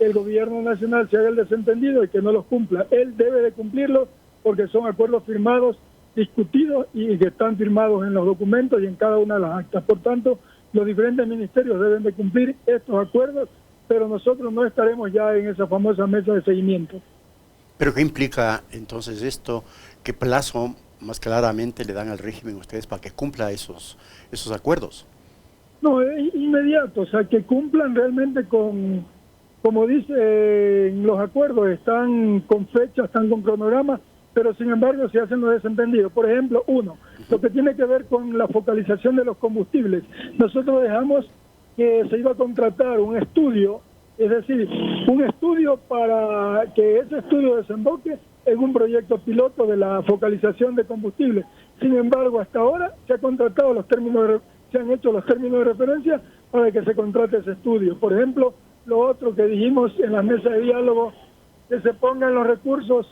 el gobierno nacional se haga el desentendido y que no los cumpla. Él debe de cumplirlos porque son acuerdos firmados, discutidos y que están firmados en los documentos y en cada una de las actas. Por tanto, los diferentes ministerios deben de cumplir estos acuerdos, pero nosotros no estaremos ya en esa famosa mesa de seguimiento. ¿Pero qué implica entonces esto? ¿Qué plazo más claramente le dan al régimen ustedes para que cumpla esos acuerdos? No, es inmediato, o sea, que cumplan realmente con, como dicen los acuerdos, están con fechas, están con cronogramas, pero sin embargo se hacen los desentendidos. Por ejemplo, uno, lo que tiene que ver con la focalización de los combustibles. Nosotros dejamos que se iba a contratar un estudio, es decir, un estudio para que ese estudio desemboque en un proyecto piloto de la focalización de combustibles. Sin embargo, hasta ahora se ha contratado se han hecho los términos de referencia para que se contrate ese estudio. Por ejemplo, lo otro que dijimos en la mesa de diálogo, que se pongan los recursos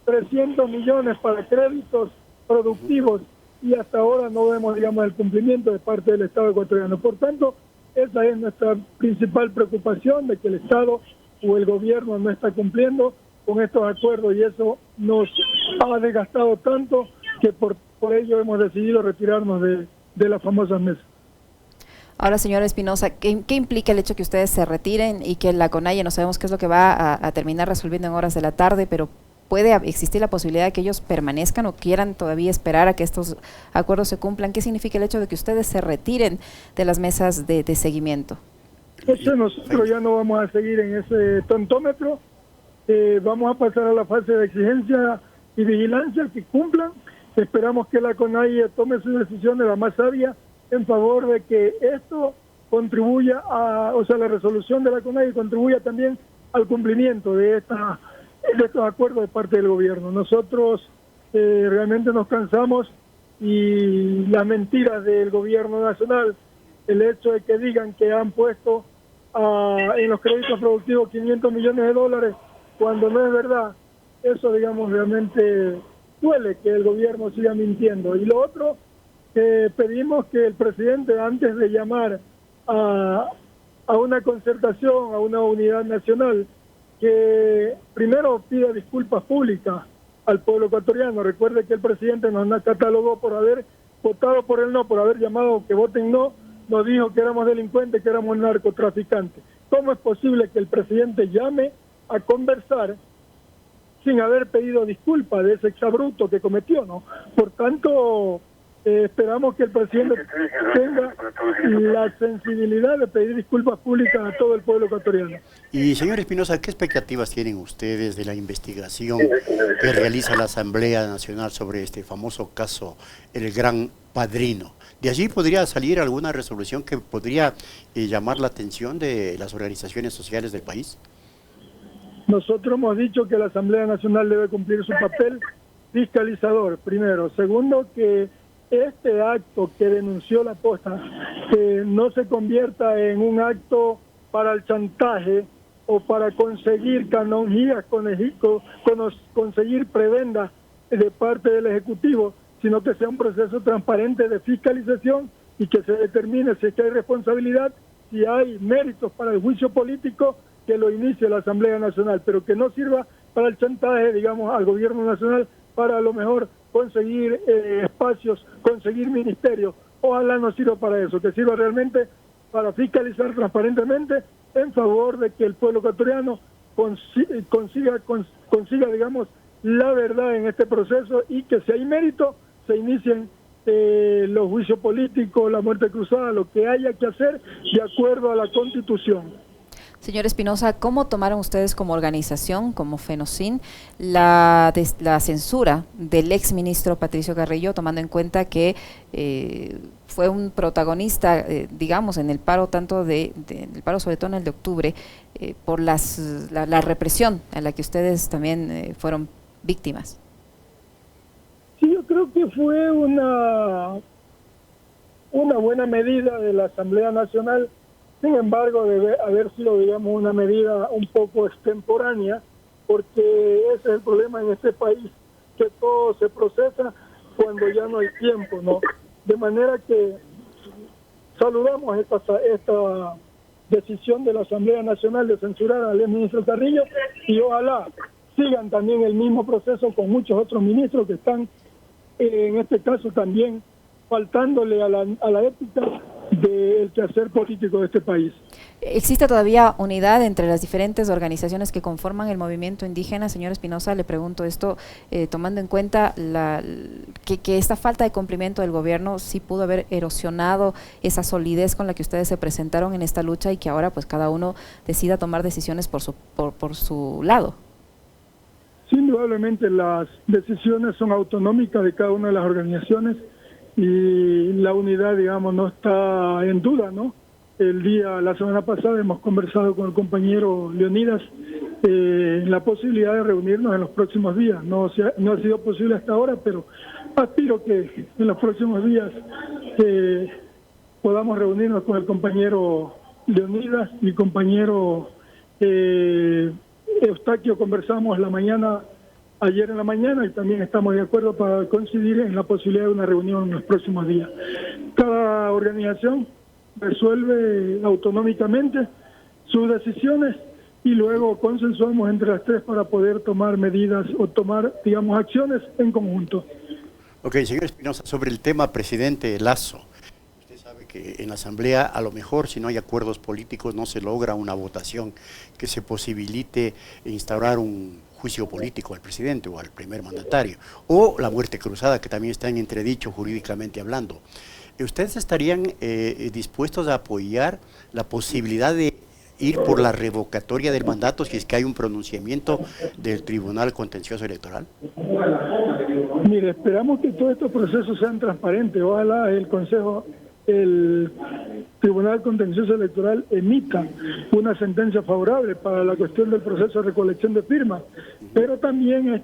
300 millones para créditos productivos y hasta ahora no vemos, digamos, el cumplimiento de parte del Estado ecuatoriano. Por tanto, esa es nuestra principal preocupación, de que el Estado o el gobierno no está cumpliendo con estos acuerdos y eso nos ha desgastado tanto que por ello hemos decidido retirarnos de las famosas mesas. Ahora, señor Espinosa, ¿qué implica el hecho que ustedes se retiren y que la CONAIE, no sabemos qué es lo que va a terminar resolviendo en horas de la tarde, pero puede existir la posibilidad de que ellos permanezcan o quieran todavía esperar a que estos acuerdos se cumplan? ¿Qué significa el hecho de que ustedes se retiren de las mesas de seguimiento? Entonces nosotros ya no vamos a seguir en ese tontómetro, vamos a pasar a la fase de exigencia y vigilancia, que cumplan. Esperamos que la CONAIE tome su decisión de la más sabia en favor de que esto contribuya la resolución de la CONAIE contribuya también al cumplimiento de estos acuerdos de parte del gobierno. Nosotros realmente nos cansamos y las mentiras del gobierno nacional, el hecho de que digan que han puesto en los créditos productivos 500 millones de dólares, cuando no es verdad, eso, digamos, realmente duele que el gobierno siga mintiendo. Y lo otro, pedimos que el presidente, antes de llamar a una concertación, a una unidad nacional, que primero pida disculpas públicas al pueblo ecuatoriano. Recuerde que el presidente nos catalogó por haber votado por el no, por haber llamado que voten no, nos dijo que éramos delincuentes, que éramos narcotraficantes. ¿Cómo es posible que el presidente llame a conversar sin haber pedido disculpas de ese exabrupto que cometió, ¿no? Por tanto, esperamos que el presidente tenga la sensibilidad de pedir disculpas públicas a todo el pueblo ecuatoriano. Y señor Espinosa, ¿qué expectativas tienen ustedes de la investigación que realiza la Asamblea Nacional sobre este famoso caso, el Gran Padrino? ¿De allí podría salir alguna resolución que podría llamar la atención de las organizaciones sociales del país? Nosotros hemos dicho que la Asamblea Nacional debe cumplir su papel fiscalizador, primero. Segundo, que este acto que denunció la Posta no se convierta en un acto para el chantaje o para conseguir canonjías, conseguir prebendas de parte del Ejecutivo, sino que sea un proceso transparente de fiscalización y que se determine si es que hay responsabilidad, si hay méritos para el juicio político, que lo inicie la Asamblea Nacional, pero que no sirva para el chantaje, digamos, al gobierno nacional, para a lo mejor conseguir espacios, conseguir ministerios. Ojalá no sirva para eso, que sirva realmente para fiscalizar transparentemente en favor de que el pueblo ecuatoriano consiga, digamos, la verdad en este proceso y que si hay mérito, se inicien los juicios políticos, la muerte cruzada, lo que haya que hacer de acuerdo a la Constitución. Señor Espinosa, ¿cómo tomaron ustedes como organización, como FENOCIN, la censura del exministro Patricio Carrillo, tomando en cuenta que fue un protagonista, digamos, en el paro, el paro sobre todo en el de octubre, por la represión a la que ustedes también fueron víctimas? Sí, yo creo que fue una buena medida de la Asamblea Nacional. Sin embargo, debe haber sido, digamos, una medida un poco extemporánea, porque ese es el problema en este país, que todo se procesa cuando ya no hay tiempo, ¿no? De manera que saludamos decisión de la Asamblea Nacional de censurar al exministro Carrillo, y ojalá sigan también el mismo proceso con muchos otros ministros que están, en este caso también, faltándole a la ética del quehacer político de este país. ¿Existe todavía unidad entre las diferentes organizaciones que conforman el movimiento indígena? Señor Espinosa, le pregunto esto, tomando en cuenta que esta falta de cumplimiento del gobierno sí pudo haber erosionado esa solidez con la que ustedes se presentaron en esta lucha y que ahora pues cada uno decida tomar decisiones por su lado. Sí, indudablemente las decisiones son autonómicas de cada una de las organizaciones y la unidad, digamos, no está en duda, ¿no? La semana pasada hemos conversado con el compañero Leonidas la posibilidad de reunirnos en los próximos días. No ha sido posible hasta ahora, pero aspiro que en los próximos días podamos reunirnos con el compañero Leonidas y compañero Eustaquio. Conversamos ayer en la mañana y también estamos de acuerdo para coincidir en la posibilidad de una reunión en los próximos días. Cada organización resuelve autonómicamente sus decisiones y luego consensuamos entre las tres para poder tomar medidas o tomar, digamos, acciones en conjunto. Ok, señor Espinosa, sobre el tema presidente Lasso, usted sabe que en la Asamblea a lo mejor si no hay acuerdos políticos no se logra una votación que se posibilite instaurar un juicio político al presidente o al primer mandatario, o la muerte cruzada, que también está en entredicho jurídicamente hablando. ¿Ustedes estarían dispuestos a apoyar la posibilidad de ir por la revocatoria del mandato si es que hay un pronunciamiento del Tribunal Contencioso Electoral? Mire, esperamos que todos estos procesos sean transparentes. Ojalá el Tribunal Contencioso Electoral emita una sentencia favorable para la cuestión del proceso de recolección de firmas, pero también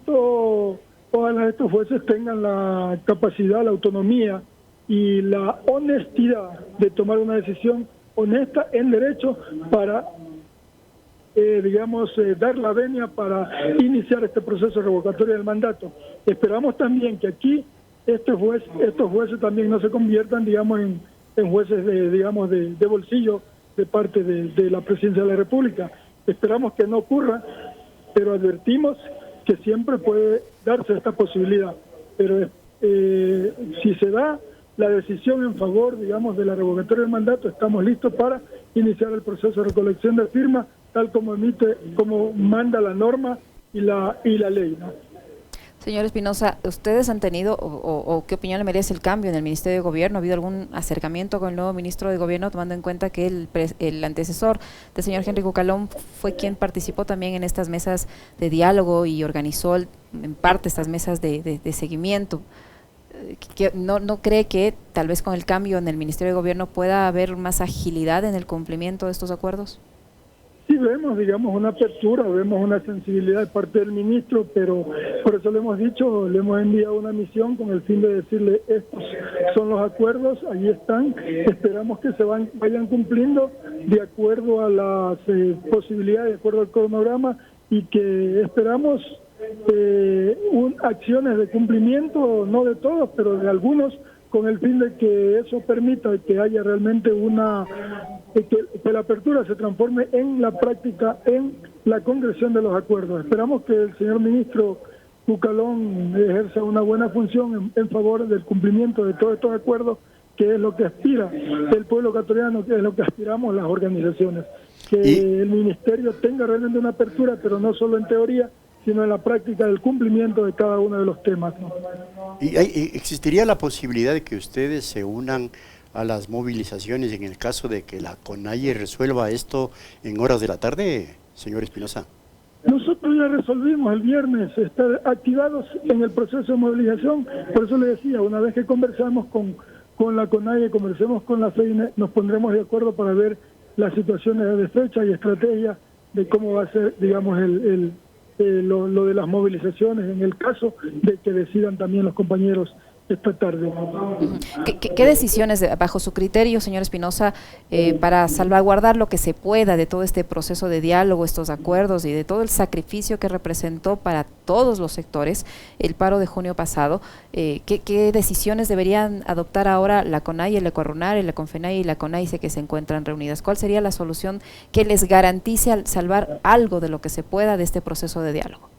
ojalá estos jueces tengan la capacidad, la autonomía y la honestidad de tomar una decisión honesta en derecho para, dar la venia para iniciar este proceso de revocatoria del mandato. Esperamos también que aquí estos jueces también no se conviertan, en jueces de bolsillo de parte de la Presidencia de la República. Esperamos que no ocurra, pero advertimos que siempre puede darse esta posibilidad. Pero si se da la decisión en favor, de la revocatoria del mandato, estamos listos para iniciar el proceso de recolección de firmas, tal como manda la norma y la ley, ¿no? Señor Espinosa, ¿ustedes han tenido o qué opinión le merece el cambio en el Ministerio de Gobierno? ¿Ha habido algún acercamiento con el nuevo ministro de Gobierno, tomando en cuenta que el antecesor del señor Henry Cucalón fue quien participó también en estas mesas de diálogo y organizó en parte estas mesas de seguimiento? ¿No cree que tal vez con el cambio en el Ministerio de Gobierno pueda haber más agilidad en el cumplimiento de estos acuerdos? Sí, vemos, una apertura, vemos una sensibilidad de parte del ministro, pero por eso le hemos dicho, le hemos enviado una misión con el fin de decirle, estos son los acuerdos, ahí están, esperamos que se vayan cumpliendo de acuerdo a las posibilidades, de acuerdo al cronograma, y que esperamos acciones de cumplimiento, no de todos, pero de algunos, con el fin de que eso permita que haya realmente que la apertura se transforme en la práctica, en la concreción de los acuerdos. Esperamos que el señor ministro Cucalón ejerza una buena función en favor del cumplimiento de todos estos acuerdos, que es lo que aspira el pueblo ecuatoriano, que es lo que aspiramos las organizaciones. Que el ministerio tenga realmente una apertura, pero no solo en teoría, sino en la práctica del cumplimiento de cada uno de los temas, ¿no? ¿Y existiría la posibilidad de que ustedes se unan a las movilizaciones en el caso de que la CONAIE resuelva esto en horas de la tarde, señor Espinosa? Nosotros ya resolvimos el viernes estar activados en el proceso de movilización, por eso le decía, una vez que conversamos con la CONAIE, conversemos con la FEINE, nos pondremos de acuerdo para ver las situaciones de fecha y estrategia de cómo va a ser, lo de las movilizaciones en el caso de que decidan también los compañeros esta tarde. ¿Qué decisiones, bajo su criterio, señor Espinosa, para salvaguardar lo que se pueda de todo este proceso de diálogo, estos acuerdos y de todo el sacrificio que representó para todos los sectores el paro de junio pasado? ¿Qué decisiones deberían adoptar ahora la CONAIE, el ECORRUNAR, la CONFENAI y la CONAICE que se encuentran reunidas? ¿Cuál sería la solución que les garantice salvar algo de lo que se pueda de este proceso de diálogo?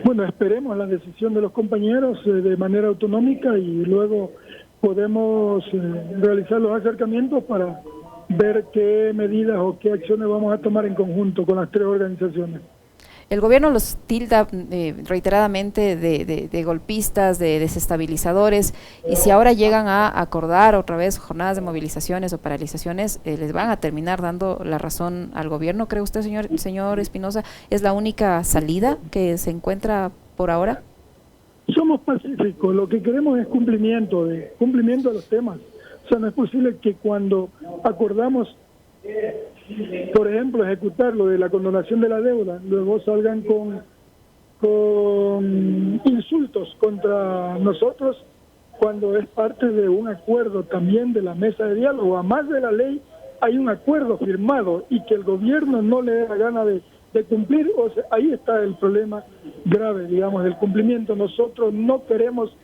Bueno, esperemos la decisión de los compañeros de manera autonómica y luego podemos realizar los acercamientos para ver qué medidas o qué acciones vamos a tomar en conjunto con las tres organizaciones. El gobierno los tilda reiteradamente de golpistas, de desestabilizadores, y si ahora llegan a acordar otra vez jornadas de movilizaciones o paralizaciones, les van a terminar dando la razón al gobierno. ¿Cree usted, señor Espinosa, es la única salida que se encuentra por ahora? Somos pacíficos, lo que queremos es cumplimiento de los temas. O sea, no es posible que cuando acordamos, por ejemplo, ejecutar lo de la condonación de la deuda, luego salgan con insultos contra nosotros cuando es parte de un acuerdo también de la mesa de diálogo. A más de la ley hay un acuerdo firmado y que el gobierno no le dé la gana de cumplir. O sea, ahí está el problema grave, digamos, del cumplimiento. Nosotros no queremos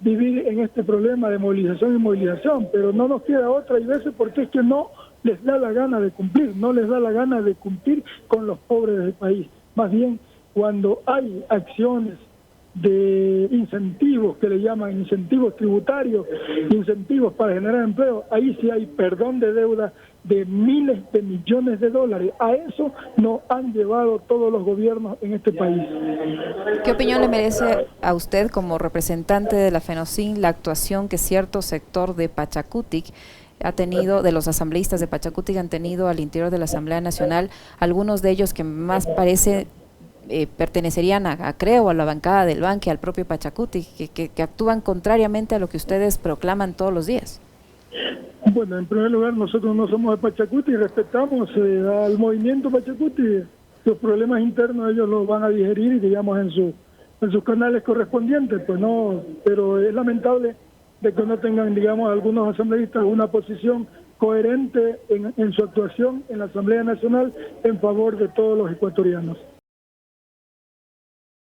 vivir en este problema de movilización y movilización, pero no nos queda otra, y veces porque es que no les da la gana de cumplir, no les da la gana de cumplir con los pobres del país. Más bien, cuando hay acciones de incentivos, que le llaman incentivos tributarios, incentivos para generar empleo, ahí sí hay perdón de deuda de miles de millones de dólares. A eso nos han llevado todos los gobiernos en este país. ¿Qué opinión le merece a usted como representante de la FENOCIN la actuación que cierto sector de Pachacutic ha tenido, de los asambleístas de Pachacutic han tenido al interior de la Asamblea Nacional, algunos de ellos que más parece pertenecerían creo, a la bancada del BAN, que al propio Pachacutic, que actúan contrariamente a lo que ustedes proclaman todos los días? Bueno, en primer lugar, nosotros no somos de Pachacutic y respetamos al movimiento Pachacutic. Los problemas internos ellos los van a digerir, digamos, en sus canales correspondientes, pues no, pero es lamentable de que no tengan, digamos, algunos asambleístas una posición coherente en su actuación en la Asamblea Nacional en favor de todos los ecuatorianos.